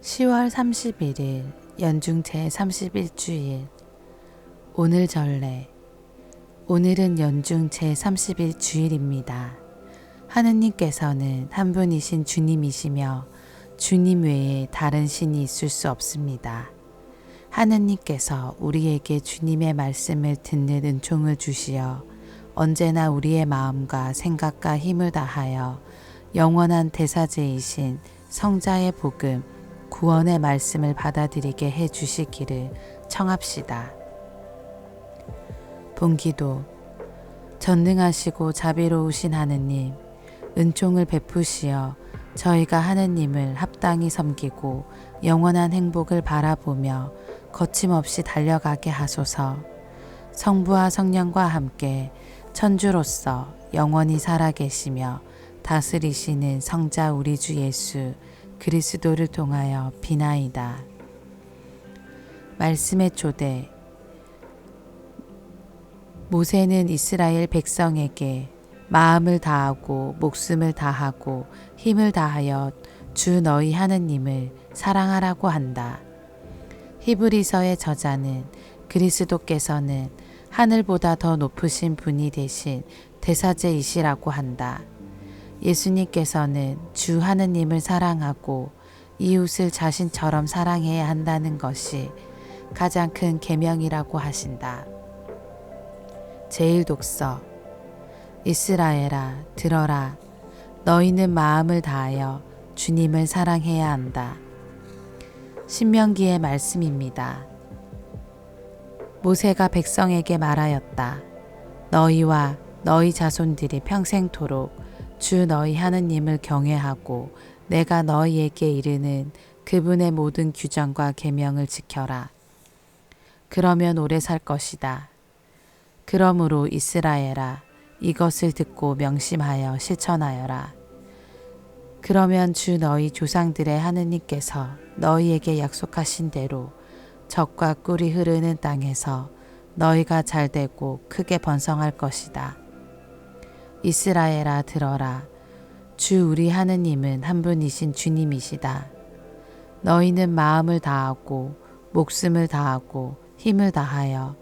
10월 31일 연중 제31주일 오늘 전례. 오늘은 연중 제31주일입니다. 하느님께서는 한 분이신 주님이시며 주님 외에 다른 신이 있을 수 없습니다. 하느님께서 우리에게 주님의 말씀을 듣는 은총을 주시어 언제나 우리의 마음과 생각과 힘을 다하여 영원한 대사제이신 성자의 복음, 구원의 말씀을 받아들이게 해 주시기를 청합시다. 본기도. 전능하시고 자비로우신 하느님, 은총을 베푸시어 저희가 하느님을 합당히 섬기고 영원한 행복을 바라보며 거침없이 달려가게 하소서. 성부와 성령과 함께 천주로서 영원히 살아계시며 다스리시는 성자 우리 주 예수 그리스도를 통하여 비나이다. 말씀의 초대. 모세는 이스라엘 백성에게 마음을 다하고 목숨을 다하고 힘을 다하여 주 너희 하느님을 사랑하라고 한다. 히브리서의 저자는 그리스도께서는 하늘보다 더 높으신 분이 되신 대사제이시라고 한다. 예수님께서는 주 하느님을 사랑하고 이웃을 자신처럼 사랑해야 한다는 것이 가장 큰 계명이라고 하신다. 제1독서. 이스라엘아 들어라. 너희는 마음을 다하여 주님을 사랑해야 한다. 신명기의 말씀입니다. 모세가 백성에게 말하였다. 너희와 너희 자손들이 평생토록 주 너희 하느님을 경외하고 내가 너희에게 이르는 그분의 모든 규정과 계명을 지켜라. 그러면 오래 살 것이다. 그러므로 이스라엘아 이것을 듣고 명심하여 실천하여라. 그러면 주 너희 조상들의 하느님께서 너희에게 약속하신 대로 젖과 꿀이 흐르는 땅에서 너희가 잘되고 크게 번성할 것이다. 이스라엘아 들어라. 주 우리 하느님은 한 분이신 주님이시다. 너희는 마음을 다하고 목숨을 다하고 힘을 다하여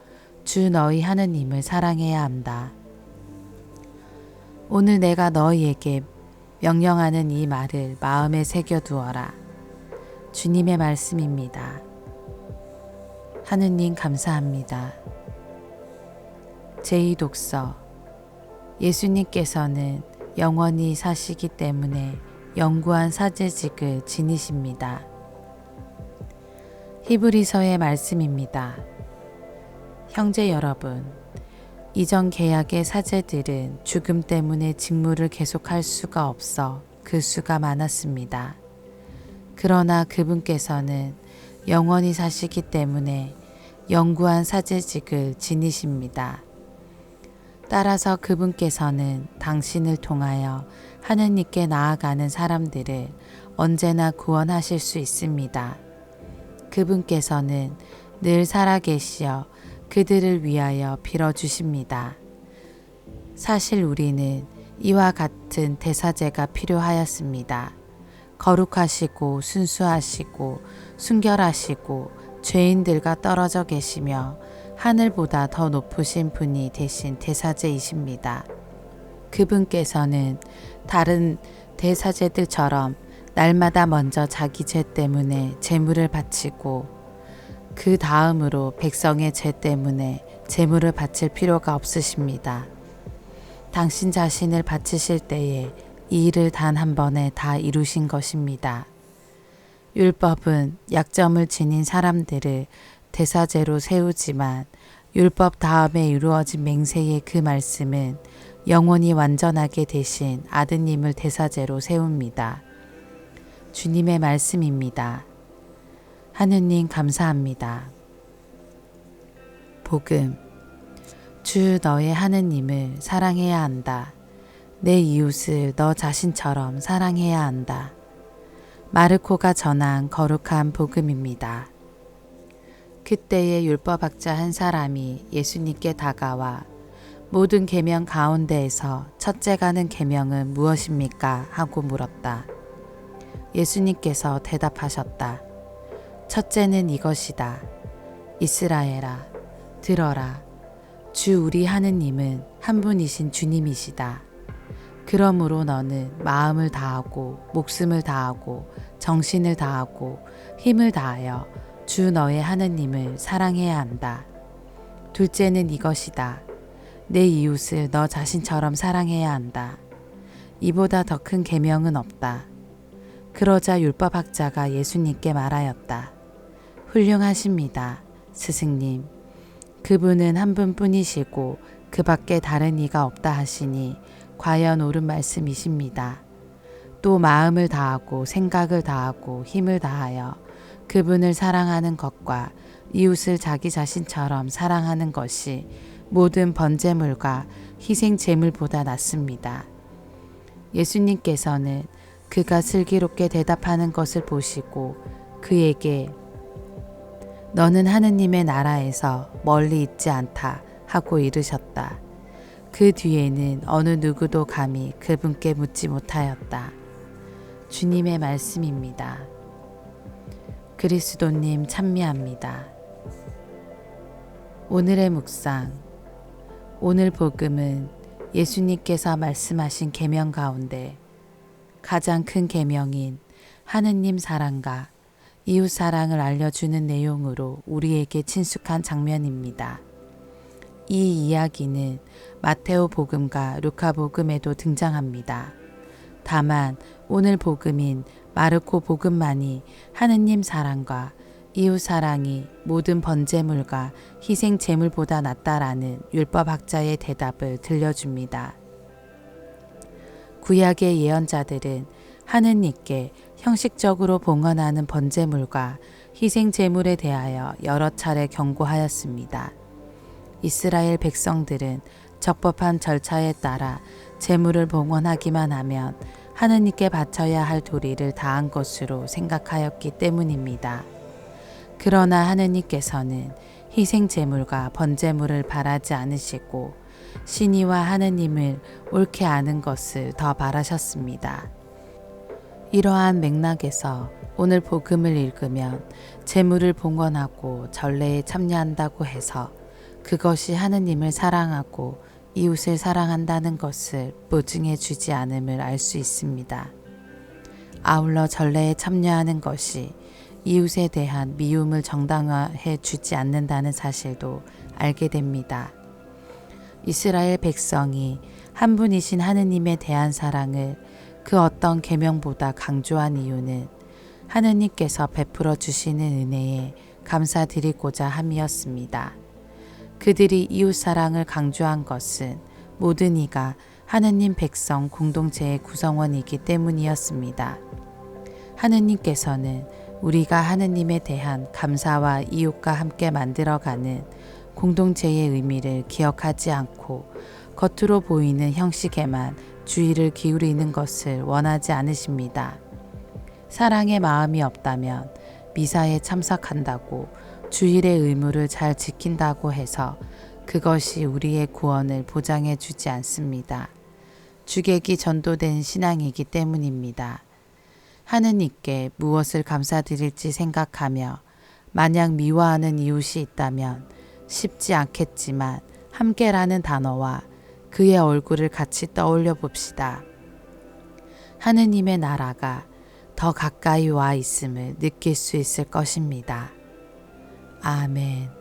주 너희 하느님을 사랑해야 한다. 오늘 내가 너희에게 명령하는 이 말을 마음에 새겨두어라. 주님의 말씀입니다. 하느님 감사합니다. 제2독서. 예수님께서는 영원히 사시기 때문에 영구한 사제직을 지니십니다. 히브리서의 말씀입니다. 형제 여러분, 이전 계약의 사제들은 죽음 때문에 직무를 계속할 수가 없어 그 수가 많았습니다. 그러나 그분께서는 영원히 사시기 때문에 영구한 사제직을 지니십니다. 따라서 그분께서는 당신을 통하여 하느님께 나아가는 사람들을 언제나 구원하실 수 있습니다. 그분께서는 늘 살아계시어 그들을 위하여 빌어주십니다. 사실 우리는 이와 같은 대사제가 필요하였습니다. 거룩하시고 순수하시고 순결하시고 죄인들과 떨어져 계시며 하늘보다 더 높으신 분이 되신 대사제이십니다. 그분께서는 다른 대사제들처럼 날마다 먼저 자기 죄 때문에 제물을 바치고 그 다음으로 백성의 죄 때문에 제물을 바칠 필요가 없으십니다. 당신 자신을 바치실 때에 이 일을 단 한 번에 다 이루신 것입니다. 율법은 약점을 지닌 사람들을 대사제로 세우지만 율법 다음에 이루어진 맹세의 그 말씀은 영원히 완전하게 되신 아드님을 대사제로 세웁니다. 주님의 말씀입니다. 하느님 감사합니다. 복음. 주 너의 하느님을 사랑해야 한다. 내 이웃을 너 자신처럼 사랑해야 한다. 마르코가 전한 거룩한 복음입니다. 그때의 율법학자 한 사람이 예수님께 다가와 모든 계명 가운데에서 첫째가는 계명은 무엇입니까? 하고 물었다. 예수님께서 대답하셨다. 첫째는 이것이다. 이스라엘아, 들어라. 주 우리 하느님은 한 분이신 주님이시다. 그러므로 너는 마음을 다하고 목숨을 다하고 정신을 다하고 힘을 다하여 주 너의 하느님을 사랑해야 한다. 둘째는 이것이다. 내 이웃을 너 자신처럼 사랑해야 한다. 이보다 더 큰 계명은 없다. 그러자 율법학자가 예수님께 말하였다. 훌륭하십니다, 스승님. 그분은 한 분뿐이시고 그 밖에 다른 이가 없다 하시니 과연 옳은 말씀이십니다. 또 마음을 다하고 생각을 다하고 힘을 다하여 그분을 사랑하는 것과 이웃을 자기 자신처럼 사랑하는 것이 모든 번제물과 희생 제물보다 낫습니다. 예수님께서는 그가 슬기롭게 대답하는 것을 보시고 그에게 너는 하느님의 나라에서 멀리 있지 않다 하고 이르셨다. 그 뒤에는 어느 누구도 감히 그분께 묻지 못하였다. 주님의 말씀입니다. 그리스도님 찬미합니다. 오늘의 묵상. 오늘 복음은 예수님께서 말씀하신 계명 가운데 가장 큰 계명인 하느님 사랑과 이웃 사랑을 알려주는 내용으로 우리에게 친숙한 장면입니다. 이 이야기는 마테오 복음과 루카 복음에도 등장합니다. 다만 오늘 복음인 마르코 복음만이 하느님 사랑과 이웃 사랑이 모든 번제물과 희생 제물보다 낫다라는 율법학자의 대답을 들려줍니다. 구약의 예언자들은 하느님께 형식적으로 봉헌하는 번제물과 희생 제물에 대하여 여러 차례 경고하였습니다. 이스라엘 백성들은 적법한 절차에 따라 제물을 봉헌하기만 하면 하느님께 바쳐야 할 도리를 다한 것으로 생각하였기 때문입니다. 그러나 하느님께서는 희생 제물과 번제물을 바라지 않으시고 신이와 하느님을 옳게 아는 것을 더 바라셨습니다. 이러한 맥락에서 오늘 복음을 읽으면 제물을 봉헌하고 전례에 참여한다고 해서 그것이 하느님을 사랑하고 이웃을 사랑한다는 것을 보증해 주지 않음을 알 수 있습니다. 아울러 전례에 참여하는 것이 이웃에 대한 미움을 정당화해 주지 않는다는 사실도 알게 됩니다. 이스라엘 백성이 한 분이신 하느님에 대한 사랑을 그 어떤 계명보다 강조한 이유는 하느님께서 베풀어 주시는 은혜에 감사드리고자 함이었습니다. 그들이 이웃 사랑을 강조한 것은 모든 이가 하느님 백성 공동체의 구성원이기 때문이었습니다. 하느님께서는 우리가 하느님에 대한 감사와 이웃과 함께 만들어가는 공동체의 의미를 기억하지 않고 겉으로 보이는 형식에만 주의를 기울이는 것을 원하지 않으십니다. 사랑의 마음이 없다면 미사에 참석한다고 주일의 의무를 잘 지킨다고 해서 그것이 우리의 구원을 보장해 주지 않습니다. 주객이 전도된 신앙이기 때문입니다. 하느님께 무엇을 감사드릴지 생각하며 만약 미워하는 이웃이 있다면 쉽지 않겠지만 함께라는 단어와 그의 얼굴을 같이 떠올려 봅시다. 하느님의 나라가 더 가까이 와 있음을 느낄 수 있을 것입니다. 아멘.